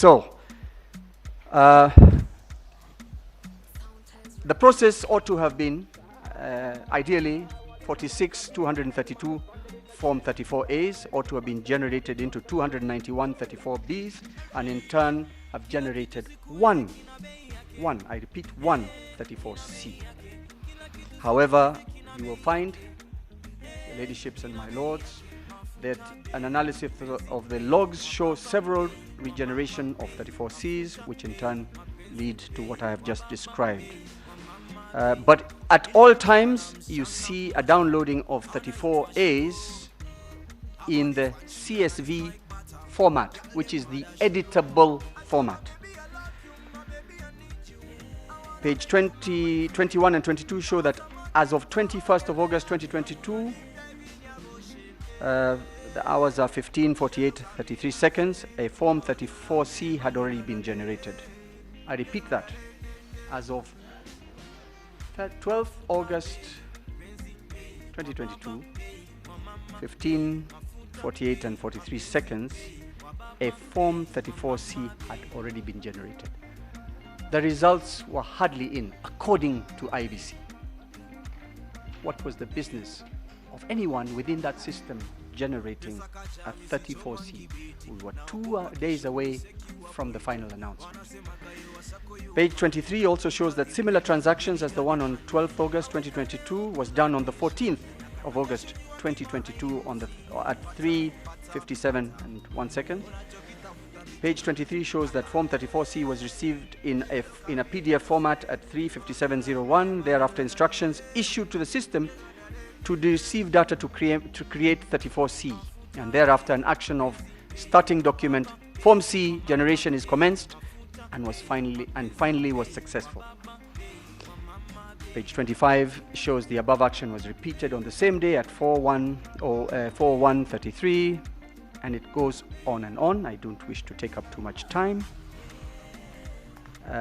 So, the process ought to have been, ideally, 46,232 Form 34As ought to have been generated into 291 34Bs, and in turn have generated one, I repeat, one 34C. However, you will find, your ladyships and my lords, that an analysis of the logs show several regeneration of 34Cs, which in turn lead to what I have just described. But at all times, you see a downloading of 34As in the CSV format, which is the editable format. Page 20, 21 and 22 show that as of 21st of August 2022, the hours are 15:48:33 seconds. A Form 34C had already been generated. I repeat that. As of 12th August 2022, 15:48 and 43 seconds, a Form 34C had already been generated. The results were hardly in, according to IBC. What was the business of anyone within that system generating a 34C? We were 2 days away from the final announcement. Page 23 also shows that similar transactions as the one on 12th August 2022 was done on the 14th of August 2022 at 3:57 and 1 second. Page 23 shows that Form 34C was received in a PDF format at 3:57:01. Thereafter, instructions issued to the system to receive data to create 34C, and thereafter an action of starting document Form C generation is commenced and finally was successful. Page 25 shows the above action was repeated on the same day at 4:1:33, and it goes on and on. I don't wish to take up too much time.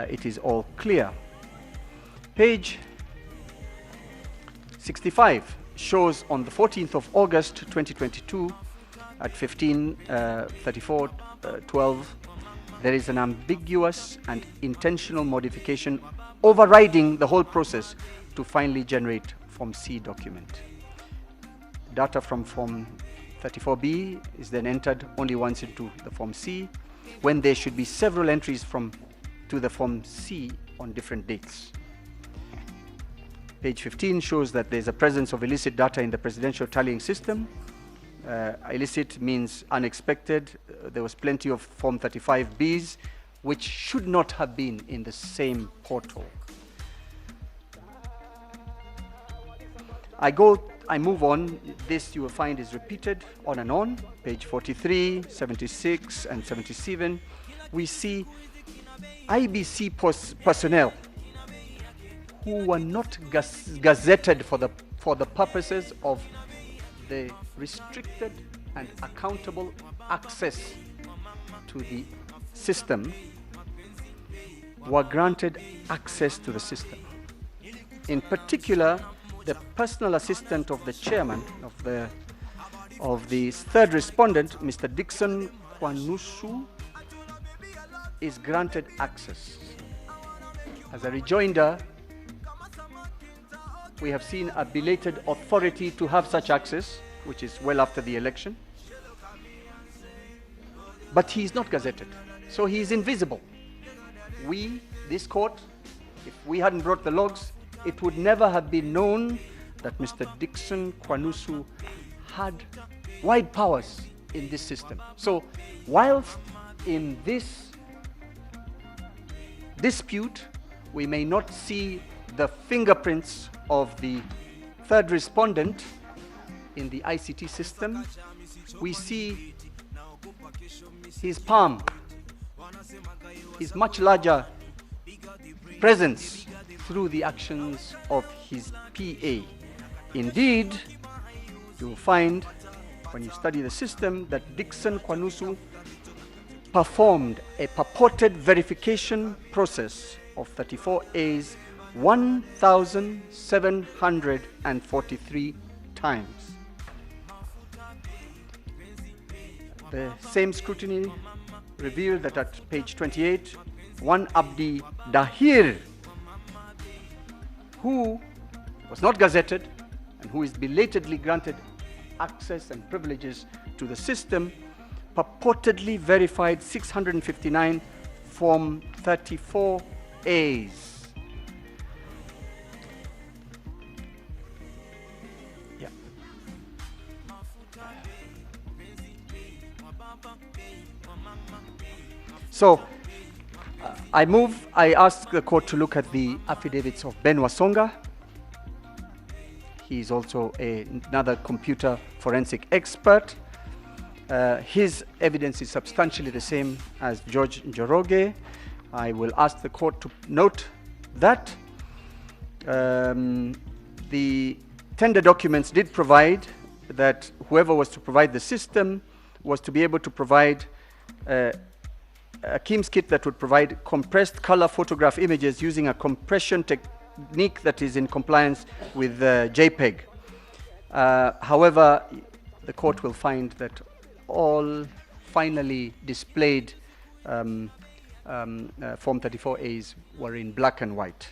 It is all clear. Page 65 shows on the 14th of August 2022 at 15:34:12 there is an ambiguous and intentional modification overriding the whole process to finally generate Form C document. Data from Form 34B is then entered only once into the Form C, when there should be several entries to the Form C on different dates. Page 15 shows that there's a presence of illicit data in the presidential tallying system. Illicit means unexpected. There was plenty of Form 35Bs which should not have been in the same portal. I move on. This you will find is repeated on and on. Page 43, 76 and 77. We see IBC personnel who were not gazetted for the purposes of the restricted and accountable access to the system were granted access to the system. In particular, the personal assistant of the chairman of the third respondent, Mr. Dickson Kwanusu, is granted access. As a rejoinder, we have seen a belated authority to have such access, which is well after the election. But he is not gazetted, so he is invisible. This court, if we hadn't brought the logs, it would never have been known that Mr. Dickson Kwanusu had wide powers in this system. So, whilst in this dispute, we may not see the fingerprints of the third respondent in the ICT system, we see his palm, his much larger presence through the actions of his PA. Indeed, you will find, when you study the system, that Dickson Kwanusu performed a purported verification process of 34As 1,743 times. The same scrutiny revealed that at page 28, one Abdi Dahir, who was not gazetted and who is belatedly granted access and privileges to the system, purportedly verified 659 Form 34As. Yeah. So, I ask the court to look at the affidavits of Ben Wasonga. He is also another computer forensic expert. His evidence is substantially the same as George Njoroge. I will ask the court to note that the tender documents did provide that whoever was to provide the system was to be able to provide a KIMS kit that would provide compressed color photograph images using a compression technique that is in compliance with JPEG. However, the court will find that all finally displayed Form 34As were in black and white.